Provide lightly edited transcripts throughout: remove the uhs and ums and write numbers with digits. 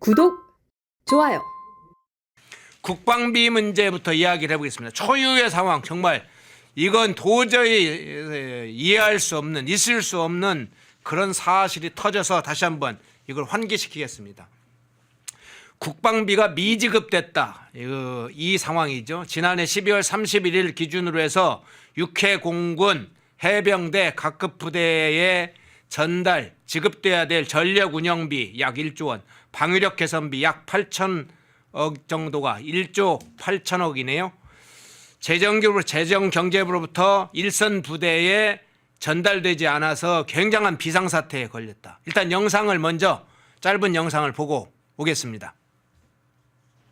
구독, 좋아요. 국방비 문제부터 이야기를 해보겠습니다. 초유의 상황, 정말 이건 도저히 이해할 수 없는, 있을 수 없는 그런 사실이 터져서 다시 한번 이걸 환기시키겠습니다. 국방비가 미지급됐다, 이 상황이죠. 지난해 12월 31일 기준으로 해서 육해 공군 해병대 각급 부대에 전달 지급돼야 될 전력 운영비 약 1조 원, 방위력 개선비 약 8천억 정도가 1조 8천억이네요. 재정경제부로부터 일선 부대에 전달되지 않아서 굉장한 비상사태에 걸렸다. 일단 영상을 먼저 짧은 영상을 보고 오겠습니다.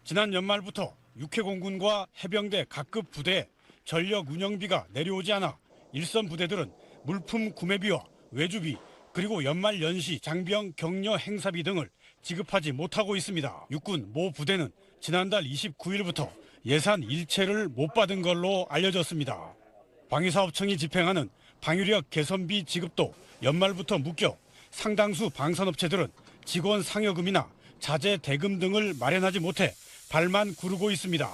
지난 연말부터 육해공군과 해병대 각급 부대에 전력 운영비가 내려오지 않아 일선 부대들은 물품 구매비와 외주비 그리고 연말 연시 장병 격려 행사비 등을 지급하지 못하고 있습니다. 육군 모 부대는 지난달 29일부터 예산 일체를 못 받은 걸로 알려졌습니다. 방위사업청이 집행하는 방위력 개선비 지급도 연말부터 묶여 상당수 방산업체들은 직원 상여금이나 자재 대금 등을 마련하지 못해 발만 구르고 있습니다.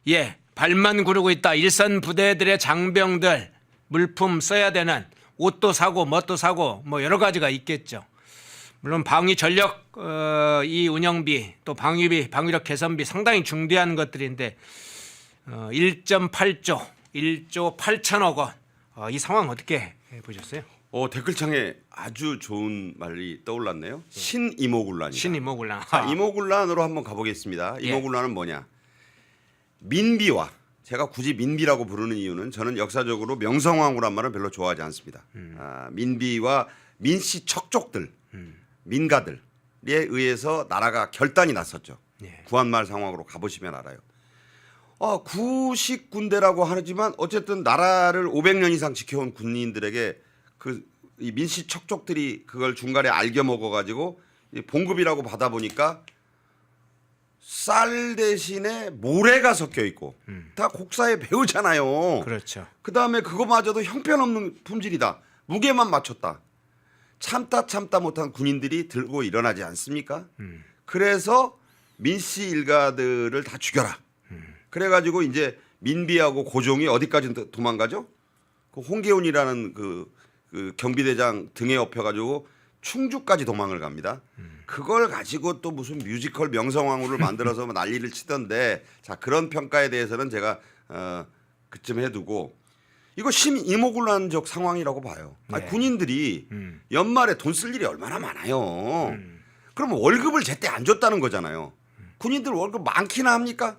예, 발만 구르고 있다. 일선 부대들의 장병들 물품 써야 되는 옷도 사고 뭣도 사고 뭐 여러 가지가 있겠죠. 물론 방위 전력 이 운영비 또 방위비 방위력 개선비 상당히 중대한 것들인데 1.8조 1조 8천억 원 이 상황 어떻게 보셨어요? 댓글창에 아주 좋은 말이 떠올랐네요. 신이모군란이다. 신이모군란. 자, 이모군란으로 한번 가보겠습니다. 예. 이모군란은 뭐냐? 민비와 제가 굳이 민비라고 부르는 이유는 저는 역사적으로 명성황후란 말을 별로 좋아하지 않습니다. 민비와 민씨 척족들, 민가들에 의해서 나라가 결단이 났었죠. 예. 구한말 상황으로 가보시면 알아요. 구식 군대라고 하지만 어쨌든 나라를 500년 이상 지켜온 군인들에게 이 민씨 척족들이 그걸 중간에 알겨 먹어가지고 봉급이라고 받아보니까 쌀 대신에 모래가 섞여 있고 다 곡사에 배우잖아요. 그렇죠. 그 다음에 그거마저도 형편없는 품질이다. 무게만 맞췄다. 참다 못한 군인들이 들고 일어나지 않습니까? 그래서 민씨 일가들을 다 죽여라. 그래가지고 이제 민비하고 고종이 어디까지 도망가죠? 그 홍계훈이라는 그 경비대장 등에 업혀가지고 충주까지 도망을 갑니다. 그걸 가지고 또 무슨 뮤지컬 명성황후를 만들어서 난리를 치던데, 자, 그런 평가에 대해서는 제가 그쯤 해두고 이거 심이모군란적 상황이라고 봐요. 네. 아니, 군인들이 연말에 돈 쓸 일이 얼마나 많아요. 그러면 월급을 제때 안 줬다는 거잖아요. 군인들 월급 많기나 합니까?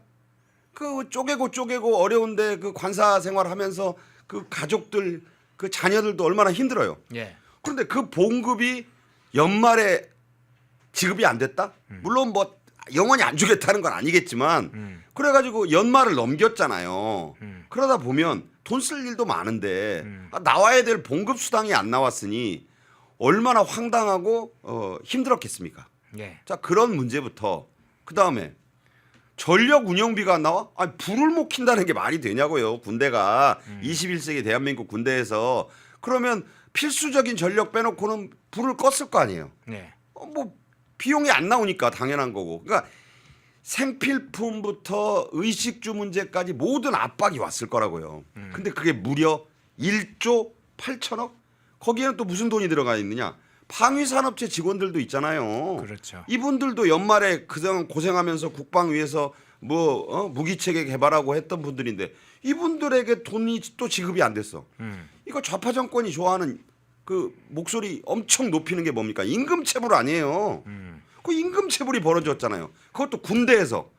그 쪼개고 어려운데 그 관사 생활하면서 그 가족들 그 자녀들도 얼마나 힘들어요. 예. 그런데 그 봉급이 연말에 지급이 안 됐다? 물론 뭐 영원히 안 주겠다는 건 아니겠지만 그래가지고 연말을 넘겼잖아요. 그러다 보면 돈 쓸 일도 많은데 나와야 될 봉급 수당이 안 나왔으니 얼마나 황당하고 힘들었겠습니까? 예. 자, 그런 문제부터 그다음에 전력 운영비가 안 나와? 아니, 불을 못 킨다는 게 말이 되냐고요. 군대가 21세기 대한민국 군대에서 그러면 필수적인 전력 빼놓고는 불을 껐을 거 아니에요. 네. 뭐 비용이 안 나오니까 당연한 거고. 그러니까 생필품부터 의식주 문제까지 모든 압박이 왔을 거라고요. 근데 그게 무려 1조 8천억? 거기에는 또 무슨 돈이 들어가 있느냐? 방위산업체 직원들도 있잖아요. 그렇죠. 이분들도 연말에 그동안 고생하면서 국방 위해서 무기체계 개발하고 했던 분들인데 이분들에게 돈이 또 지급이 안 됐어. 이거 좌파 정권이 좋아하는 그 목소리 엄청 높이는 게 뭡니까? 임금체불 아니에요. 그 임금체불이 벌어졌잖아요. 그것도 군대에서.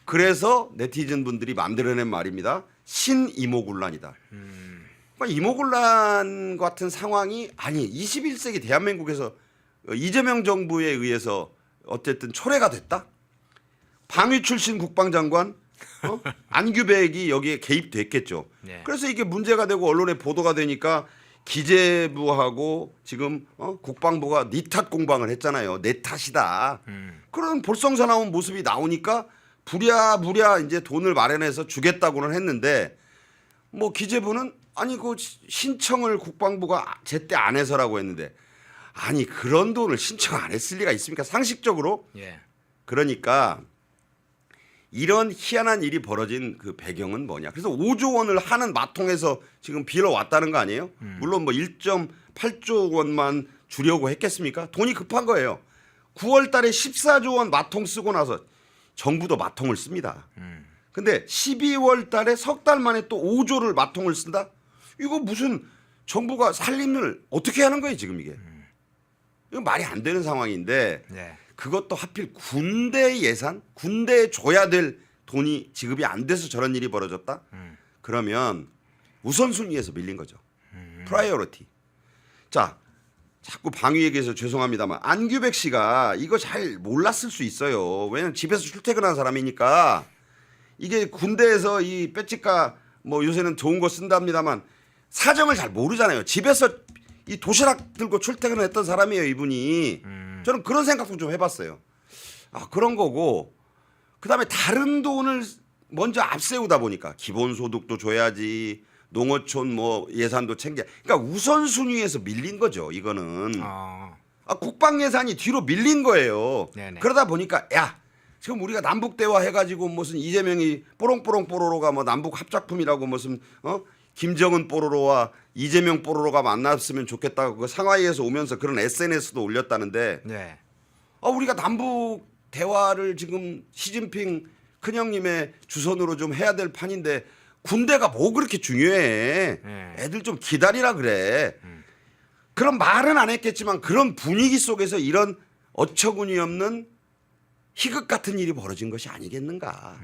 그래서 네티즌 분들이 만들어낸 말입니다. 신이모군란이다. 이모군란 같은 상황이 아니 21세기 대한민국에서 이재명 정부에 의해서 어쨌든 초래가 됐다. 방위 출신 국방장관 안규백이 여기에 개입됐겠죠. 네. 그래서 이게 문제가 되고 언론에 보도가 되니까 기재부하고 지금 국방부가 네 탓 공방을 했잖아요. 내 탓이다. 그런 볼성사 나온 모습이 나오니까 부랴부랴 이제 돈을 마련해서 주겠다고는 했는데 뭐 기재부는 아니 그 신청을 국방부가 제때 안 해서라고 했는데 아니 그런 돈을 신청 안 했을 리가 있습니까? 상식적으로. 예. 그러니까 이런 희한한 일이 벌어진 그 배경은 뭐냐. 그래서 5조 원을 하는 마통에서 지금 빌어 왔다는 거 아니에요? 물론 뭐 1.8조 원만 주려고 했겠습니까? 돈이 급한 거예요. 9월 달에 14조 원 마통 쓰고 나서 정부도 마통을 씁니다. 근데 12월 달에 석 달 만에 또 5조를 마통을 쓴다? 이거 무슨 정부가 살림을 어떻게 하는 거예요, 지금 이게. 이거 말이 안 되는 상황인데 네. 그것도 하필 군대 예산, 군대에 줘야 될 돈이 지급이 안 돼서 저런 일이 벌어졌다? 그러면 우선순위에서 밀린 거죠. 프라이어리티. 자, 자꾸 방위 얘기해서 죄송합니다만 안규백 씨가 이거 잘 몰랐을 수 있어요. 왜냐면 집에서 출퇴근한 사람이니까 이게 군대에서 이 배지가 뭐 요새는 좋은 거 쓴답니다만 사정을 잘 모르잖아요. 집에서 이 도시락 들고 출퇴근을 했던 사람이에요, 이분이. 저는 그런 생각도 좀 해봤어요. 아, 그런 거고 그다음에 다른 돈을 먼저 앞세우다 보니까 기본소득도 줘야지 농어촌 뭐 예산도 챙겨. 그러니까 우선순위에서 밀린 거죠, 이거는. 국방 예산이 뒤로 밀린 거예요. 네네. 그러다 보니까 야 지금 우리가 남북 대화 해가지고 무슨 이재명이 뽀롱뽀롱 뽀로로가 뭐 남북 합작품이라고 무슨 김정은 뽀로로와 이재명 뽀로로가 만났으면 좋겠다고 그 상하이에서 오면서 그런 SNS도 올렸다는데 네. 우리가 남북 대화를 지금 시진핑 큰형님의 주선으로 좀 해야 될 판인데 군대가 뭐 그렇게 중요해. 애들 좀 기다리라 그래. 그런 말은 안 했겠지만 그런 분위기 속에서 이런 어처구니 없는 희극 같은 일이 벌어진 것이 아니겠는가.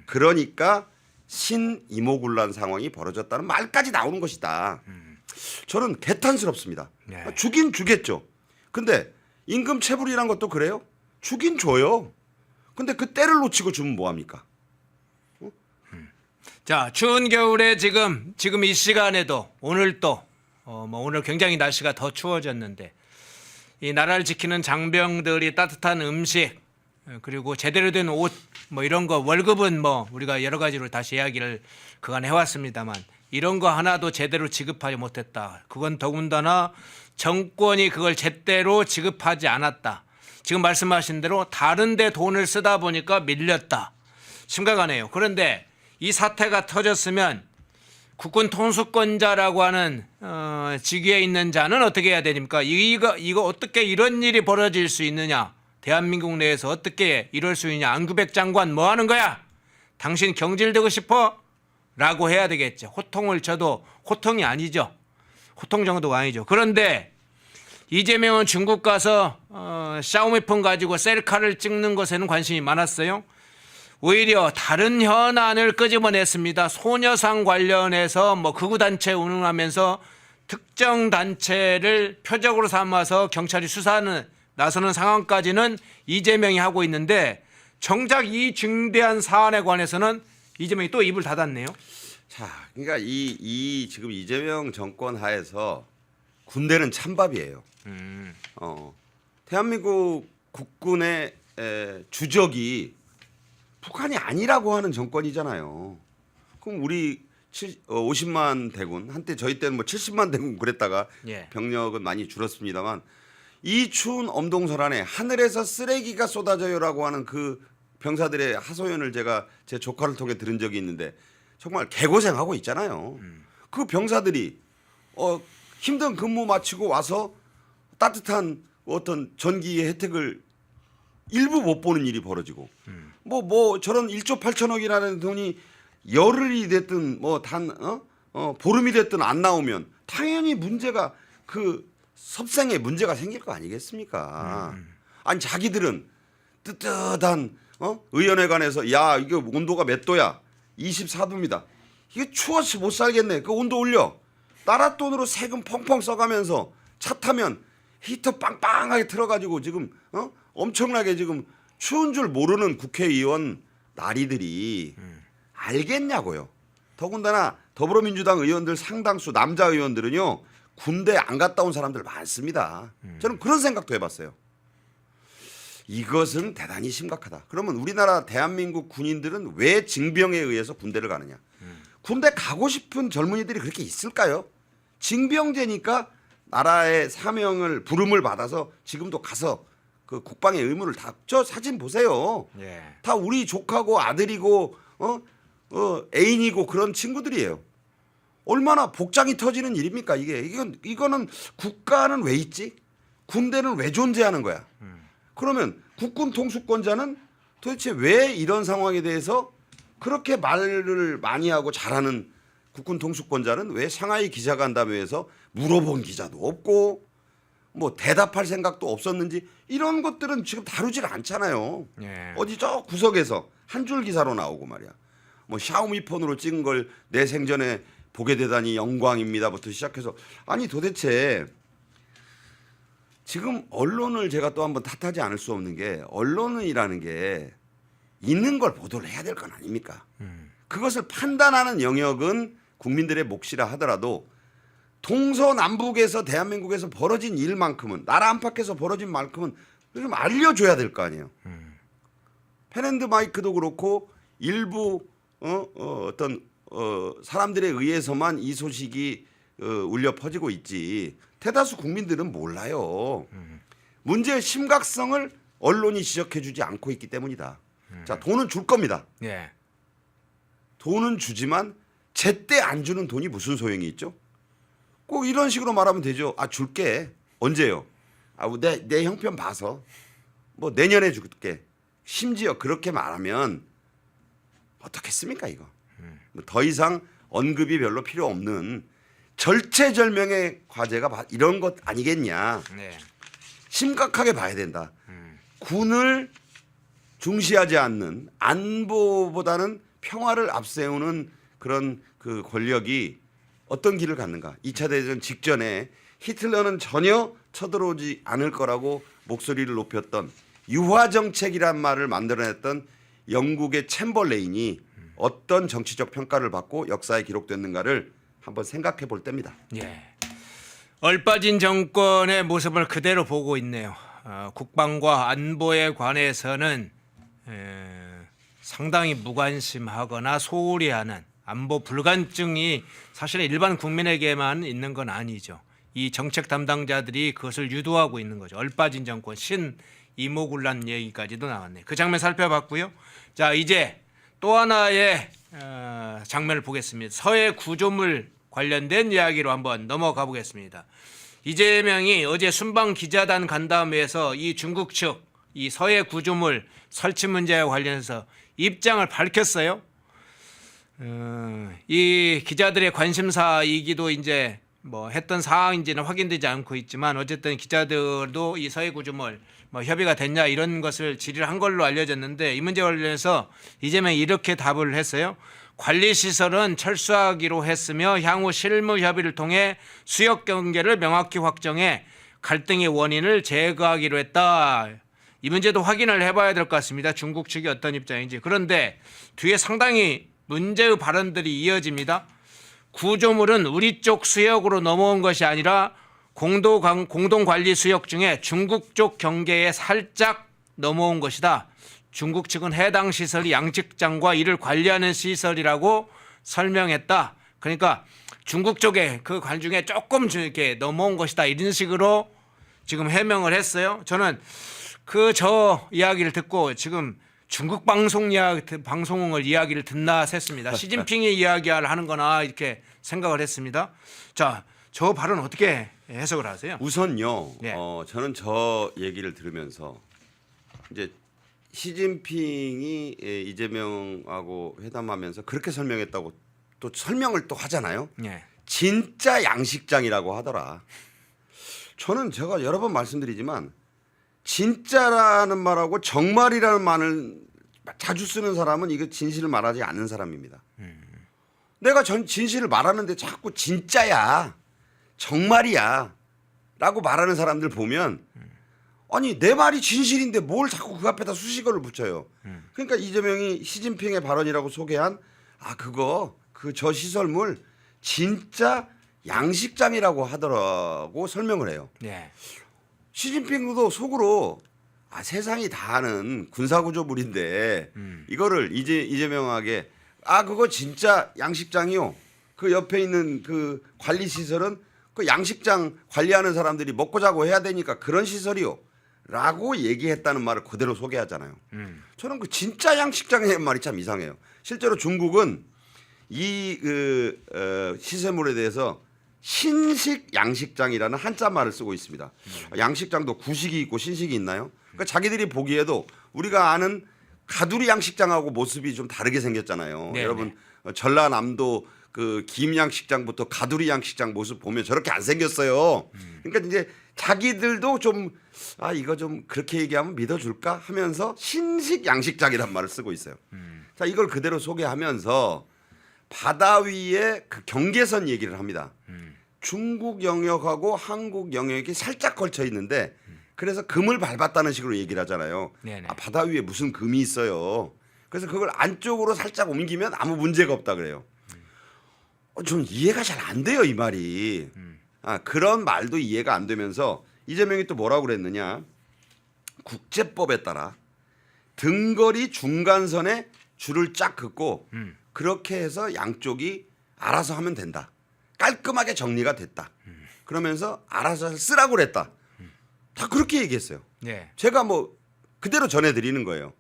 그러니까 신이모군란 상황이 벌어졌다는 말까지 나오는 것이다. 저는 개탄스럽습니다. 네. 주긴 주겠죠. 근데 임금 체불이란 것도 그래요. 주긴 줘요. 근데 그 때를 놓치고 주면 뭐합니까? 자, 추운 겨울에 지금 이 시간에도 오늘 또 오늘 굉장히 날씨가 더 추워졌는데 이 나라를 지키는 장병들이 따뜻한 음식 그리고 제대로 된 옷 뭐 이런 거 월급은 뭐 우리가 여러 가지로 다시 이야기를 그간 해왔습니다만 이런 거 하나도 제대로 지급하지 못했다. 그건 더군다나 정권이 그걸 제대로 지급하지 않았다. 지금 말씀하신 대로 다른 데 돈을 쓰다 보니까 밀렸다. 심각하네요. 그런데 이 사태가 터졌으면 국군 통수권자라고 하는 직위에 있는 자는 어떻게 해야 됩니까? 이거 어떻게 이런 일이 벌어질 수 있느냐? 대한민국 내에서 어떻게 이럴 수 있냐? 안규백 장관 뭐 하는 거야? 당신 경질되고 싶어? 라고 해야 되겠죠. 호통을 쳐도 호통이 아니죠. 호통 정도가 아니죠. 그런데 이재명은 중국 가서 샤오미폰 가지고 셀카를 찍는 것에는 관심이 많았어요. 오히려 다른 현안을 끄집어냈습니다. 소녀상 관련해서 뭐 극우단체 운운하면서 특정 단체를 표적으로 삼아서 경찰이 수사하는 나서는 상황까지는 이재명이 하고 있는데 정작 이 중대한 사안에 관해서는 이재명이 또 입을 닫았네요. 자, 그러니까 이 지금 이재명 정권 하에서 군대는 찬밥이에요. 대한민국 국군의 주적이 북한이 아니라고 하는 정권이잖아요. 그럼 우리 50만 대군 한때 저희 때는 뭐 70만 대군 그랬다가 예. 병력은 많이 줄었습니다만 이 추운 엄동설안에 하늘에서 쓰레기가 쏟아져요라고 하는 그 병사들의 하소연을 제가 제 조카를 통해 들은 적이 있는데 정말 개고생하고 있잖아요. 그 병사들이 힘든 근무 마치고 와서 따뜻한 어떤 전기의 혜택을 일부 못 보는 일이 벌어지고 뭐 저런 1조 8천억이라는 돈이 열흘이 됐든 뭐 보름이 됐든 안 나오면 당연히 문제가 그 섭생에 문제가 생길 거 아니겠습니까? 아니 자기들은 뜨뜻한 의원회관에서 야 이게 온도가 몇 도야? 24도입니다. 이게 추워서 못 살겠네. 그 온도 올려. 나라 돈으로 세금 펑펑 써가면서 차 타면 히터 빵빵하게 틀어가지고 지금 엄청나게 지금 추운 줄 모르는 국회의원 나리들이 알겠냐고요. 더군다나 더불어민주당 의원들 상당수 남자 의원들은요. 군대 안 갔다 온 사람들 많습니다. 저는 그런 생각도 해봤어요. 이것은 대단히 심각하다. 그러면 우리나라 대한민국 군인들은 왜 징병에 의해서 군대를 가느냐. 군대 가고 싶은 젊은이들이 그렇게 있을까요? 징병제니까 나라의 사명을 부름을 받아서 지금도 가서 그 국방의 의무를 다 저 사진 보세요. 예. 다 우리 조카고 아들이고 애인이고 그런 친구들이에요. 얼마나 복장이 터지는 일입니까 이게? 이거는 국가는 왜 있지? 군대는 왜 존재하는 거야? 그러면 국군 통수권자는 도대체 왜 이런 상황에 대해서 그렇게 말을 많이 하고 잘하는 국군 통수권자는 왜 샹하이 기자간담회에서 물어본 기자도 없고 뭐 대답할 생각도 없었는지 이런 것들은 지금 다루질 않잖아요. 예. 어디 저 구석에서 한 줄 기사로 나오고 말이야. 뭐 샤오미 폰으로 찍은 걸 내 생전에 보게 되다니 영광입니다부터 시작해서 아니 도대체 지금 언론을 제가 또 한번 탓하지 않을 수 없는 게 언론이라는 게 있는 걸 보도를 해야 될 건 아닙니까? 그것을 판단하는 영역은 국민들의 몫이라 하더라도 동서남북에서 대한민국에서 벌어진 일만큼은 나라 안팎에서 벌어진 만큼은 좀 알려줘야 될 거 아니에요. 펜앤드 마이크도 그렇고 일부 어떤 사람들에 의해서만 이 소식이 울려 퍼지고 있지 대다수 국민들은 몰라요. 문제의 심각성을 언론이 지적해주지 않고 있기 때문이다. 자, 돈은 줄 겁니다. 예. 돈은 주지만 제때 안 주는 돈이 무슨 소용이 있죠? 꼭 이런 식으로 말하면 되죠. 아 줄게. 언제요? 내 형편 봐서 뭐 내년에 줄게. 심지어 그렇게 말하면 어떻겠습니까 이거? 뭐더 이상 언급이 별로 필요 없는 절체절명의 과제가 이런 것 아니겠냐. 네. 심각하게 봐야 된다. 군을 중시하지 않는 안보보다는 평화를 앞세우는 그런 그 권력이 어떤 길을 갔는가. 2차 대전 직전에 히틀러는 전혀 쳐들어오지 않을 거라고 목소리를 높였던 유화정책이란 말을 만들어냈던 영국의 챔버레인이 어떤 정치적 평가를 받고 역사에 기록됐는가를 한번 생각해 볼 때입니다. 예. 얼빠진 정권의 모습을 그대로 보고 있네요. 국방과 안보에 관해서는 상당히 무관심하거나 소홀히 하는 안보 불감증이 사실은 일반 국민에게만 있는 건 아니죠. 이 정책 담당자들이 그것을 유도하고 있는 거죠. 얼빠진 정권 이모군란 얘기까지도 나왔네요. 그 장면 살펴봤고요. 자, 이제 또 하나의 장면을 보겠습니다. 서해 구조물 관련된 이야기로 한번 넘어가 보겠습니다. 이재명이 어제 순방 기자단 간담회에서 이 중국 측 이 서해 구조물 설치 문제와 관련해서 입장을 밝혔어요. 이 기자들의 관심사이기도 이제 뭐 했던 사항인지는 확인되지 않고 있지만 어쨌든 기자들도 이 서해 구조물 뭐 협의가 됐냐 이런 것을 질의를 한 걸로 알려졌는데 이 문제 관련해서 이재명이 이렇게 답을 했어요. 관리시설은 철수하기로 했으며 향후 실무 협의를 통해 수역 경계를 명확히 확정해 갈등의 원인을 제거하기로 했다. 이 문제도 확인을 해봐야 될 것 같습니다. 중국 측이 어떤 입장인지. 그런데 뒤에 상당히 문제의 발언들이 이어집니다. 구조물은 우리 쪽 수역으로 넘어온 것이 아니라 공동관리 수역 중에 중국 쪽 경계에 살짝 넘어온 것이다. 중국 측은 해당 시설이 양측장과 이를 관리하는 시설이라고 설명했다. 그러니까 중국 쪽에 그 관중에 조금 이렇게 넘어온 것이다. 이런 식으로 지금 해명을 했어요. 저는 저 이야기를 듣고 지금 중국 방송을 이야기를 듣나 했습니다. 시진핑이 이야기를 하는 거나 이렇게 생각을 했습니다. 자, 저 발언 어떻게 해석을 하세요? 우선요. 네. 저는 저 얘기를 들으면서 이제 시진핑이 이재명하고 회담하면서 그렇게 설명했다고 또 설명을 또 하잖아요. 네. 진짜 양식장이라고 하더라. 저는 제가 여러 번 말씀드리지만 진짜라는 말하고 정말이라는 말을 자주 쓰는 사람은 이거 진실을 말하지 않는 사람입니다. 내가 진실을 말하는데 자꾸 진짜야, 정말이야 라고 말하는 사람들 보면 아니 내 말이 진실인데 뭘 자꾸 그 앞에다 수식어를 붙여요. 그러니까 이재명이 시진핑의 발언이라고 소개한 저 시설물 진짜 양식장이라고 하더라고 설명을 해요. 네. 시진핑도 속으로 세상이 다 아는 군사구조물인데 이거를 이재명에게 그거 진짜 양식장이요. 그 옆에 있는 그 관리시설은 그 양식장 관리하는 사람들이 먹고 자고 해야 되니까 그런 시설이요. 라고 얘기했다는 말을 그대로 소개하잖아요. 저는 그 진짜 양식장의 말이 참 이상해요. 실제로 중국은 이 시설물에 대해서 신식 양식장이라는 한자 말을 쓰고 있습니다. 양식장도 구식이 있고 신식이 있나요? 그러니까 자기들이 보기에도 우리가 아는 가두리 양식장하고 모습이 좀 다르게 생겼잖아요. 네네. 여러분 전라남도 그 김양식장부터 가두리 양식장 모습 보면 저렇게 안 생겼어요. 그러니까 이제 자기들도 좀 이거 좀 그렇게 얘기하면 믿어줄까 하면서 신식 양식장이란 말을 쓰고 있어요. 자, 이걸 그대로 소개하면서 바다 위에 그 경계선 얘기를 합니다. 중국 영역하고 한국 영역이 살짝 걸쳐 있는데 그래서 금을 밟았다는 식으로 얘기를 하잖아요. 네네. 바다 위에 무슨 금이 있어요. 그래서 그걸 안쪽으로 살짝 옮기면 아무 문제가 없다 그래요. 좀 이해가 잘 안 돼요, 이 말이. 그런 말도 이해가 안 되면서 이재명이 또 뭐라고 그랬느냐. 국제법에 따라 등거리 중간선에 줄을 쫙 긋고 그렇게 해서 양쪽이 알아서 하면 된다. 깔끔하게 정리가 됐다. 그러면서 알아서 쓰라고 그랬다. 다 그렇게 얘기했어요. 네. 제가 뭐 그대로 전해드리는 거예요.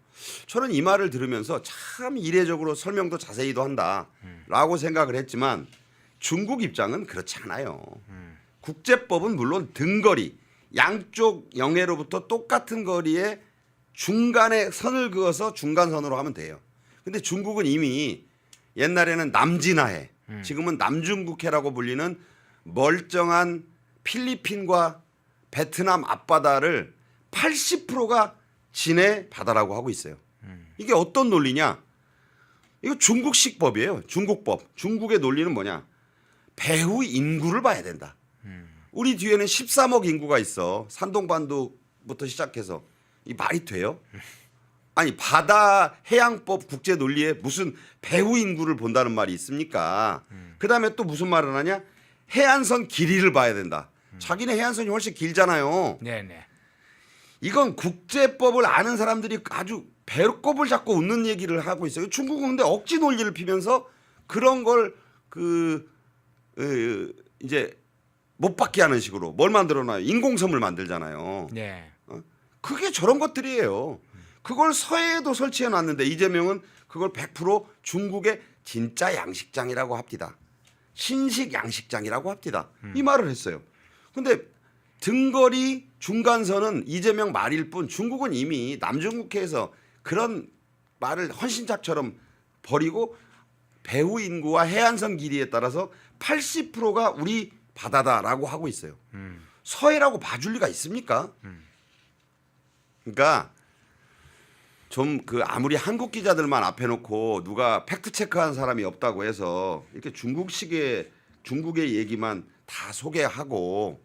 저는 이 말을 들으면서 참 이례적으로 설명도 자세히도 한다라고 생각을 했지만 중국 입장은 그렇지 않아요. 국제법은 물론 등거리, 양쪽 영해로부터 똑같은 거리에 중간에 선을 그어서 중간선으로 하면 돼요. 근데 중국은 이미 옛날에는 남진해해, 지금은 남중국해라고 불리는 멀쩡한 필리핀과 베트남 앞바다를 80%가 진해 바다라고 하고 있어요. 이게 어떤 논리냐? 이거 중국식 법이에요. 중국법. 중국의 논리는 뭐냐? 배후 인구를 봐야 된다. 우리 뒤에는 13억 인구가 있어. 산동반도부터 시작해서. 이 말이 돼요? 아니 바다 해양법 국제 논리에 무슨 배후 인구를 본다는 말이 있습니까? 그다음에 또 무슨 말을 하냐? 해안선 길이를 봐야 된다. 자기네 해안선이 훨씬 길잖아요. 네네. 이건 국제법을 아는 사람들이 아주 배꼽을 잡고 웃는 얘기를 하고 있어요. 중국은 근데 억지 논리를 피면서 그런 걸 이제 못 받게 하는 식으로 뭘 만들어놔요? 인공섬을 만들잖아요. 네. 그게 저런 것들이에요. 그걸 서해에도 설치해 놨는데 이재명은 그걸 100% 중국의 진짜 양식장이라고 합디다. 신식 양식장이라고 합디다. 이 말을 했어요. 근데 등거리 중간선은 이재명 말일 뿐 중국은 이미 남중국해에서 그런 말을 헌신작처럼 버리고 배후 인구와 해안선 길이에 따라서 80%가 우리 바다다라고 하고 있어요. 서해라고 봐줄 리가 있습니까? 그러니까 좀 그 아무리 한국 기자들만 앞에 놓고 누가 팩트 체크한 사람이 없다고 해서 이렇게 중국의 얘기만 다 소개하고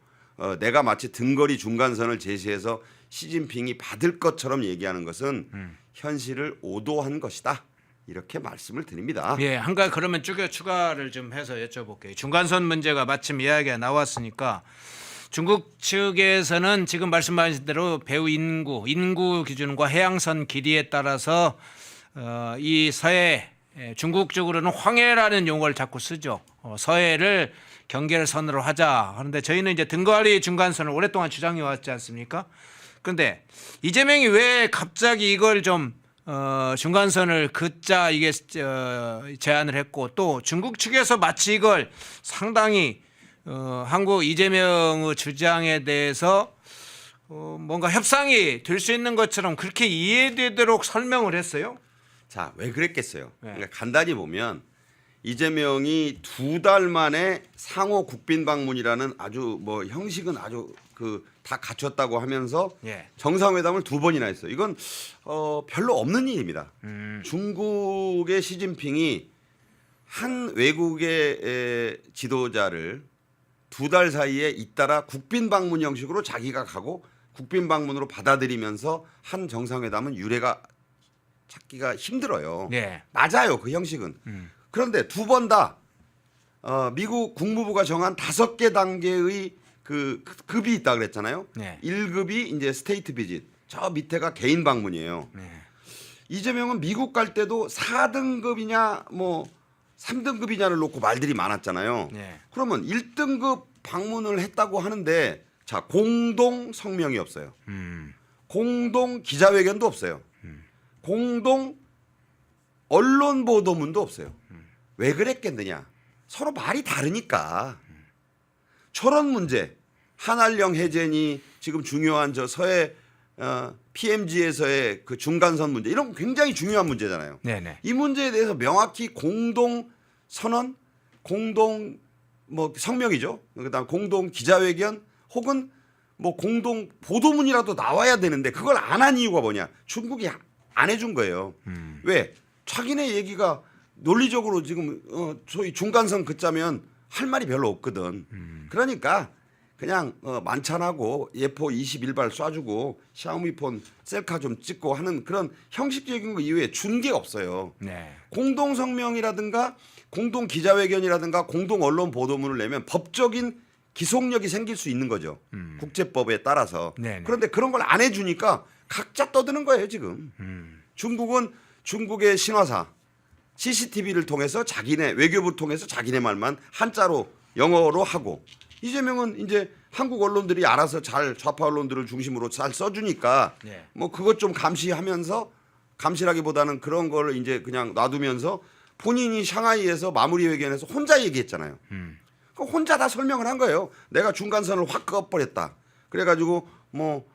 내가 마치 등거리 중간선을 제시해서 시진핑이 받을 것처럼 얘기하는 것은 현실을 오도한 것이다. 이렇게 말씀을 드립니다. 예, 한 가지 그러면 추가를 좀 해서 여쭤볼게요. 중간선 문제가 마침 이야기가 나왔으니까 중국 측에서는 지금 말씀하신 대로 배후 인구 기준과 해양선 길이에 따라서 이 서해 중국 쪽으로는 황해라는 용어를 자꾸 쓰죠. 서해를 경계선으로 하자 하는데 저희는 이제 등거리 중간선을 오랫동안 주장해 왔지 않습니까? 그런데 이재명이 왜 갑자기 이걸 좀 중간선을 긋자 이게 제안을 했고 또 중국 측에서 마치 이걸 상당히 한국 이재명의 주장에 대해서 뭔가 협상이 될 수 있는 것처럼 그렇게 이해되도록 설명을 했어요. 자, 왜 그랬겠어요? 네. 그러니까 간단히 보면 이재명이 2달 만에 상호 국빈 방문이라는 아주 뭐 형식은 아주 다 갖췄다고 하면서 예. 정상회담을 2번이나 했어요. 이건 별로 없는 일입니다. 중국의 시진핑이 한 외국의 지도자를 2달 사이에 잇따라 국빈 방문 형식으로 자기가 가고 국빈 방문으로 받아들이면서 한 정상회담은 유례가 찾기가 힘들어요. 네. 맞아요, 그 형식은. 그런데 2번 다 미국 국무부가 정한 5개 단계의 그 급이 있다 그랬잖아요. 네. 1급이 이제 스테이트 비짓, 저 밑에가 개인 방문이에요. 네. 이재명은 미국 갈 때도 4등급이냐 뭐 3등급이냐를 놓고 말들이 많았잖아요. 네. 그러면 1등급 방문을 했다고 하는데 자 공동 성명이 없어요. 공동 기자회견도 없어요. 공동 언론 보도문도 없어요. 왜 그랬겠느냐? 서로 말이 다르니까. 철원 문제, 한알령 해제니 지금 중요한 저 서해 PMG에서의 그 중간선 문제 이런 거 굉장히 중요한 문제잖아요. 네네. 이 문제에 대해서 명확히 공동 선언, 공동 뭐 성명이죠. 그다음 공동 기자회견 혹은 뭐 공동 보도문이라도 나와야 되는데 그걸 안 한 이유가 뭐냐? 중국이 안 해준 거예요. 왜? 자기네 얘기가 논리적으로 지금 소위 중간선 긋자면 할 말이 별로 없거든. 그러니까 그냥 만찬하고 예포 21발 쏴주고 샤오미폰 셀카 좀 찍고 하는 그런 형식적인 거 이외에 준 게 없어요. 네. 공동 성명이라든가 공동 기자회견이라든가 공동 언론 보도문을 내면 법적인 기속력이 생길 수 있는 거죠. 국제법에 따라서. 네네. 그런데 그런 걸 안 해주니까 각자 떠드는 거예요 지금. 중국은 중국의 신화사 CCTV를 통해서 자기네 외교부 통해서 자기네 말만 한자로 영어로 하고 이재명은 이제 한국 언론들이 알아서 잘 좌파 언론들을 중심으로 잘 써주니까 네. 뭐 그것 좀 감시하면서 감시라기보다는 그런 걸 이제 그냥 놔두면서 본인이 샹하이에서 마무리 회견에서 혼자 얘기했잖아요. 혼자 다 설명을 한 거예요. 내가 중간선을 확 그어버렸다. 그래가지고 뭐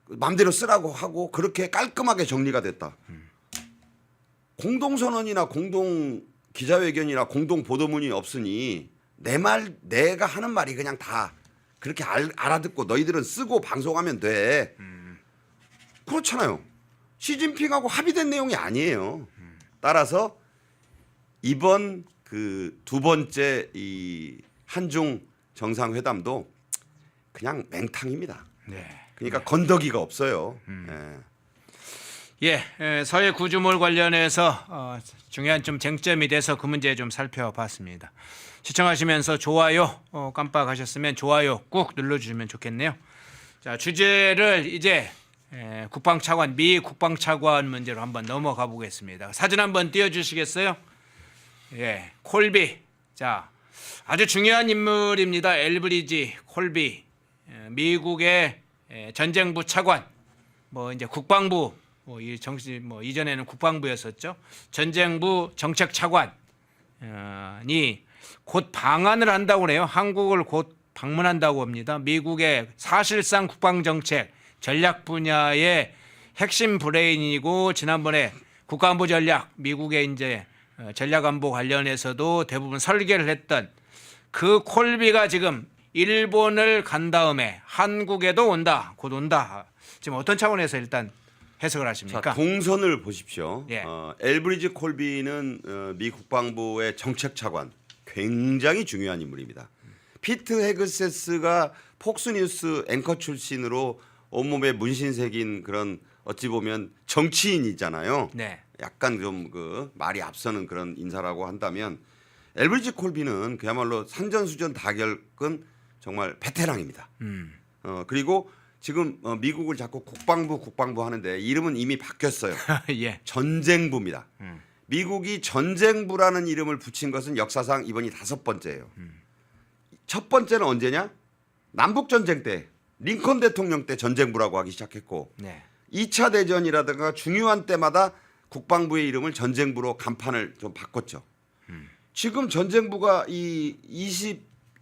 마음대로 쓰라고 하고 그렇게 깔끔하게 정리가 됐다. 공동선언이나 공동 기자회견이나 공동 보도문이 없으니 내가 하는 말이 그냥 다 그렇게 알아듣고 너희들은 쓰고 방송하면 돼. 그렇잖아요. 시진핑하고 합의된 내용이 아니에요. 따라서 이번 그 두 번째 이 한중 정상회담도 그냥 맹탕입니다. 네. 그러니까 건더기가 없어요. 서해 구조물 관련해서 중요한 좀 쟁점이 돼서 그 문제 좀 살펴봤습니다. 시청하시면서 좋아요 깜빡하셨으면 좋아요 꾹 눌러주시면 좋겠네요. 자, 주제를 이제 국방차관 미 국방차관 문제로 한번 넘어가 보겠습니다. 사진 한번 띄워주시겠어요? 예, 콜비. 자, 아주 중요한 인물입니다. 엘브리지 콜비. 미국의 전쟁부 차관. 뭐 이제 국방부 이 정신 이전에는 국방부였었죠. 전쟁부 정책 차관이 곧 방한을 한다고 그래요. 한국을 곧 방문한다고 합니다. 미국의 사실상 국방 정책 전략 분야의 핵심 브레인이고 지난번에 국가안보 전략 미국의 이제 전략안보 관련해서도 대부분 설계를 했던 그 콜비가 지금 일본을 간 다음에 한국에도 온다. 곧 온다. 지금 어떤 차원에서 일단 해석을 하십니까? 자, 동선을 보십시오. 예. 엘브리지 콜비는 미 국방부의 정책 차관 굉장히 중요한 인물입니다. 피트 헤그세스가 폭스뉴스 앵커 출신으로 온몸에 문신 새긴 그런 어찌 보면 정치인이잖아요. 네. 약간 좀 그 말이 앞서는 그런 인사라고 한다면 엘브리지 콜비는 그야말로 산전수전 다 겪은 정말 베테랑입니다. 그리고 지금 미국을 자꾸 국방부 하는데 이름은 이미 바뀌었어요. 예. 전쟁부입니다. 미국이 전쟁부라는 이름을 붙인 것은 역사상 이번이 5번째예요. 첫 번째는 언제냐? 남북전쟁 때 링컨 대통령 때 전쟁부라고 하기 시작했고 네. 2차 대전이라든가 중요한 때마다 국방부의 이름을 전쟁부로 간판을 좀 바꿨죠. 지금 전쟁부가 이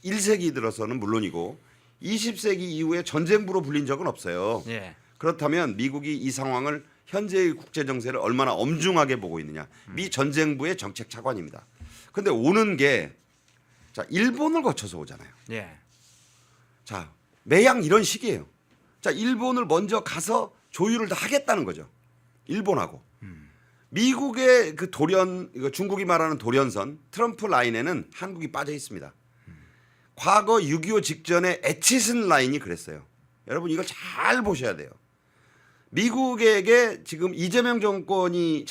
21세기 들어서는 물론이고 20세기 이후에 전쟁부로 불린 적은 없어요. 예. 그렇다면 미국이 이 상황을 현재의 국제 정세를 얼마나 엄중하게 보고 있느냐. 미 전쟁부의 정책 차관입니다. 그런데 오는 게 자, 일본을 거쳐서 오잖아요. 예. 자, 매양 이런 식이에요. 자, 일본을 먼저 가서 조율을 다 하겠다는 거죠. 일본하고. 미국의 그 이거 중국이 말하는 돌연선 트럼프 라인에는 한국이 빠져 있습니다. 과거 6.25 직전에 에치슨 라인이 그랬어요. 여러분 이걸 잘 보셔야 돼요. 미국에게 지금 이재명 정권이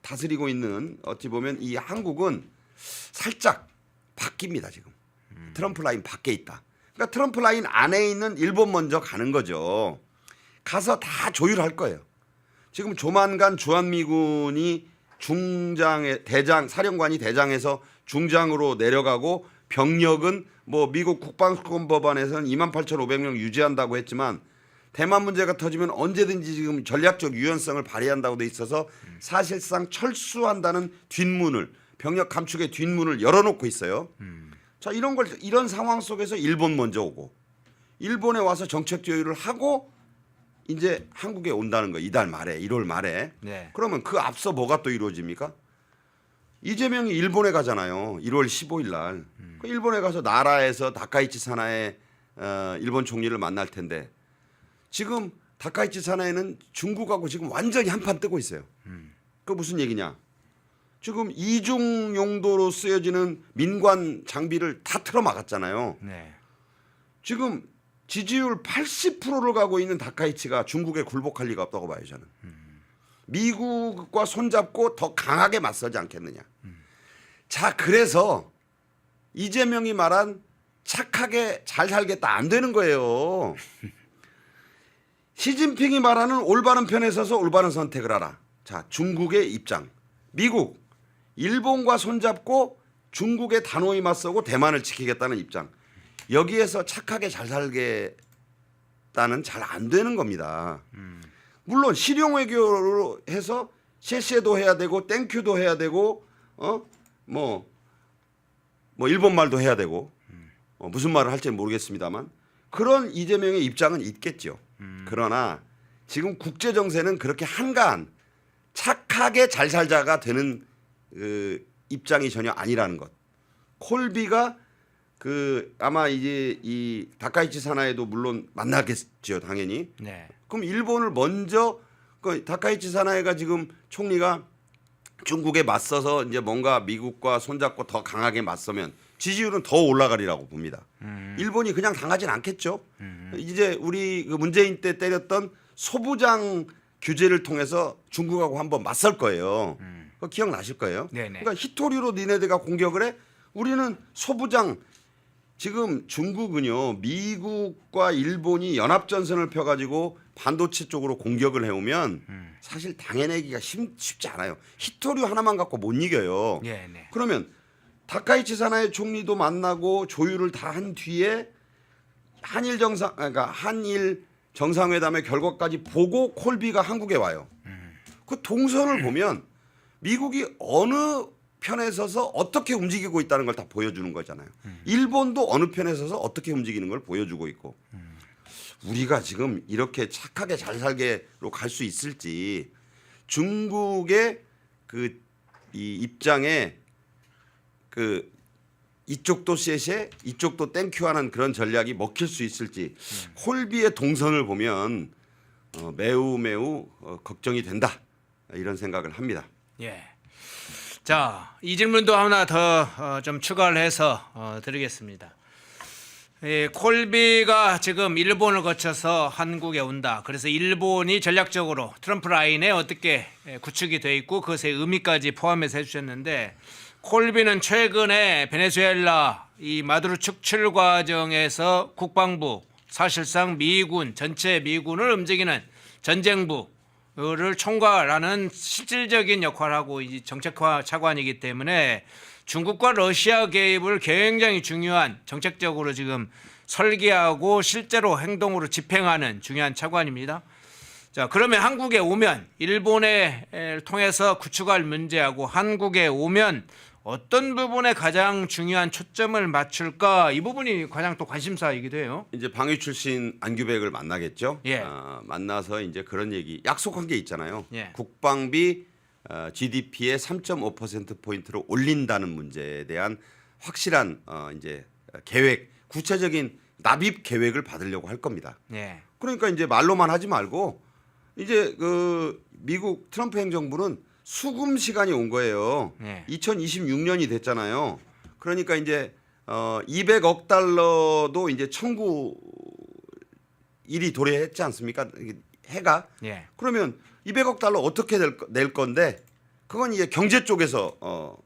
다스리고 있는 어찌 보면 이 한국은 살짝 바뀝니다. 지금 트럼프 라인 밖에 있다. 그러니까 트럼프 라인 안에 있는 일본 먼저 가는 거죠. 가서 다 조율할 거예요. 지금 조만간 주한미군이 사령관이 대장에서 중장으로 내려가고 병력은 뭐 미국 국방권 법안에서는 28,500명 유지한다고 했지만 대만 문제가 터지면 언제든지 지금 전략적 유연성을 발휘한다고 돼 있어서 사실상 철수한다는 뒷문을 병력 감축의 뒷문을 열어놓고 있어요. 자 이런 상황 속에서 일본 먼저 오고 일본에 와서 정책 조율을 하고 이제 한국에 온다는 거 이달 말에 1월 말에. 네. 그러면 그 앞서 뭐가 또 이루어집니까? 이재명이 일본에 가잖아요. 1월 15일 날. 그 일본에 가서 나라에서 다카이치 사나의 일본 총리를 만날 텐데 지금 다카이치 사나이는 중국하고 지금 완전히 한판 뜨고 있어요. 그 무슨 얘기냐? 지금 이중 용도로 쓰여지는 민관 장비를 다 틀어막았잖아요. 네. 지금 지지율 80%를 가고 있는 다카이치가 중국에 굴복할 리가 없다고 봐요 저는. 미국과 손잡고 더 강하게 맞서지 않겠느냐. 자 그래서 이재명이 말한 착하게 잘 살겠다 안 되는 거예요. 시진핑이 말하는 올바른 편에 서서 올바른 선택을 하라. 자 중국의 입장. 미국, 일본과 손잡고 중국에 단호히 맞서고 대만을 지키겠다는 입장. 여기에서 착하게 잘 살겠다는 잘 안 되는 겁니다. 물론 실용 외교로 해서 셰셰도 해야 되고 땡큐도 해야 되고 뭐 일본 말도 해야 되고 무슨 말을 할지 모르겠습니다만 그런 이재명의 입장은 있겠죠. 그러나 지금 국제 정세는 그렇게 한가한 착하게 잘 살자가 되는 입장이 전혀 아니라는 것. 콜비가 아마 이제 이 다카이치 사나이도 물론 만나겠죠 당연히. 네. 그럼 일본을 먼저 다카이치 사나이가 지금 총리가 중국에 맞서서 이제 뭔가 미국과 손잡고 더 강하게 맞서면 지지율은 더 올라가리라고 봅니다. 일본이 그냥 당하진 않겠죠. 이제 우리 그 문재인 때 때렸던 소부장 규제를 통해서 중국하고 한번 맞설 거예요. 그거 기억나실 거예요. 네네. 그러니까 히토리로 니네들가 공격을 해. 우리는 소부장 지금 중국은요 미국과 일본이 연합전선을 펴가지고 반도체 쪽으로 공격을 해오면 사실 당해내기가 쉽지 않아요. 히토리 하나만 갖고 못 이겨요. 네, 네. 그러면 다카이치 사나이 총리도 만나고 조율을 다 한 뒤에 한일 정상회담의 결과까지 보고 콜비가 한국에 와요. 그 동선을 보면 미국이 어느 편에 서서 어떻게 움직이고 있다는 걸 다 보여주는 거잖아요. 일본도 어느 편에 서서 어떻게 움직이는 걸 보여주고 있고 우리가 지금 이렇게 착하게 잘 살게로 갈 수 있을지 중국의 이 입장에 이쪽도 쎄쎄 이쪽도 땡큐하는 그런 전략이 먹힐 수 있을지 콜비의 동선을 보면 매우 걱정이 된다 이런 생각을 합니다. 예. 자, 이 질문도 하나 더 좀 추가를 해서 드리겠습니다. 콜비가 지금 일본을 거쳐서 한국에 온다. 그래서 일본이 전략적으로 트럼프 라인에 어떻게 구축이 돼 있고 그것의 의미까지 포함해서 해주셨는데 콜비는 최근에 베네수엘라 이 마두로 축출 과정에서 국방부 사실상 미군 전체 미군을 움직이는 전쟁부를 총괄하는 실질적인 역할을 하고 이 정책화 차관이기 때문에 중국과 러시아 개입을 굉장히 중요한 정책적으로 지금 설계하고 실제로 행동으로 집행하는 중요한 차관입니다. 자, 그러면 한국에 오면 일본에 통해서 구축할 문제하고 한국에 오면 어떤 부분에 가장 중요한 초점을 맞출까? 이 부분이 가장 또 관심사이기도 해요. 이제 방위 출신 안규백을 만나겠죠. 예. 만나서 이제 그런 얘기 약속한 게 있잖아요. 예. 국방비 GDP의 3.5% 포인트로 올린다는 문제에 대한 확실한 이제 계획, 구체적인 납입 계획을 받으려고 할 겁니다. 예. 그러니까 이제 말로만 하지 말고 이제 미국 트럼프 행정부는 수금 시간이 온 거예요. 네. 2026년이 됐잖아요. 그러니까 이제 200억 달러도 이제 청구 일이 도래했지 않습니까? 해가. 예. 그러면 200억 달러 어떻게 낼 건데 그건 이제 경제 쪽에서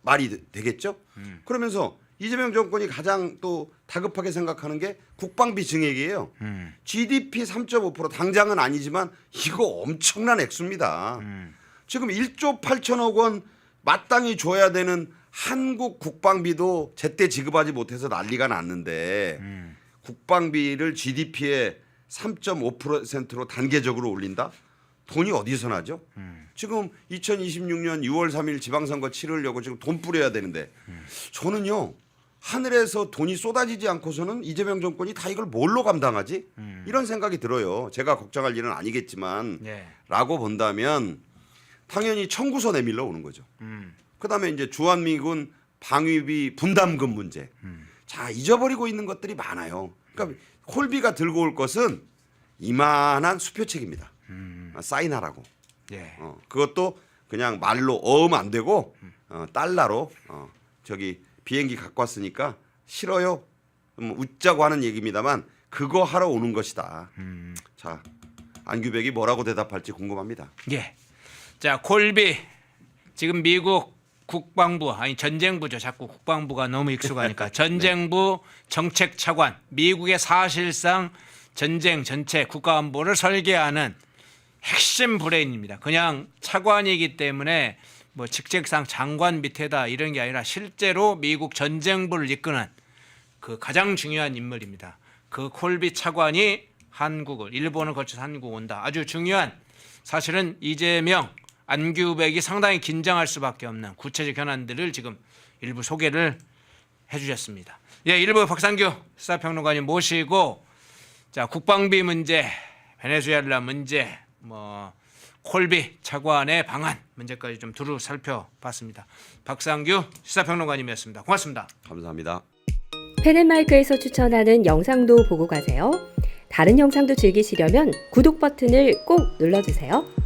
말이 되겠죠. 그러면서 이재명 정권이 가장 또 다급하게 생각하는 게 국방비 증액이에요. GDP 3.5% 당장은 아니지만 이거 엄청난 액수입니다. 지금 1조 8천억 원 마땅히 줘야 되는 한국 국방비도 제때 지급하지 못해서 난리가 났는데 국방비를 GDP의 3.5%로 단계적으로 올린다? 돈이 어디서 나죠? 지금 2026년 6월 3일 지방선거 치르려고 지금 돈 뿌려야 되는데 저는요 하늘에서 돈이 쏟아지지 않고서는 이재명 정권이 다 이걸 뭘로 감당하지? 이런 생각이 들어요. 제가 걱정할 일은 아니겠지만 네. 라고 본다면 당연히 청구서 내밀러 오는 거죠. 그다음에 이제 주한미군 방위비 분담금 문제. 자, 잊어버리고 있는 것들이 많아요. 그러니까 콜비가 들고 올 것은 이만한 수표책입니다. 사인하라고. 예. 그것도 그냥 말로 어음 안 되고 달러로 저기 비행기 갖고 왔으니까 싫어요. 웃자고 하는 얘기입니다만 그거 하러 오는 것이다. 자, 안규백이 뭐라고 대답할지 궁금합니다. 예. 자, 콜비 지금 미국 국방부 아니 전쟁부죠. 자꾸 국방부가 너무 익숙하니까 전쟁부 정책차관 미국의 사실상 전쟁 전체 국가안보를 설계하는 핵심 브레인입니다. 그냥 차관이기 때문에 뭐 직책상 장관 밑에다 이런 게 아니라 실제로 미국 전쟁부를 이끄는 그 가장 중요한 인물입니다. 그 콜비 차관이 한국을 일본을 거쳐서 한국 온다. 아주 중요한 사실은 이재명 안규백이 상당히 긴장할 수밖에 없는 구체적 현안들을 지금 일부 소개를 해주셨습니다. 예, 일부 박상규 시사평론가님 모시고 자 국방비 문제, 베네수엘라 문제, 뭐 콜비 차관의 방안 문제까지 좀 두루 살펴봤습니다. 박상규 시사평론가님이었습니다. 고맙습니다. 감사합니다. 펜앤마이크에서 추천하는 영상도 보고 가세요. 다른 영상도 즐기시려면 구독 버튼을 꼭 눌러주세요.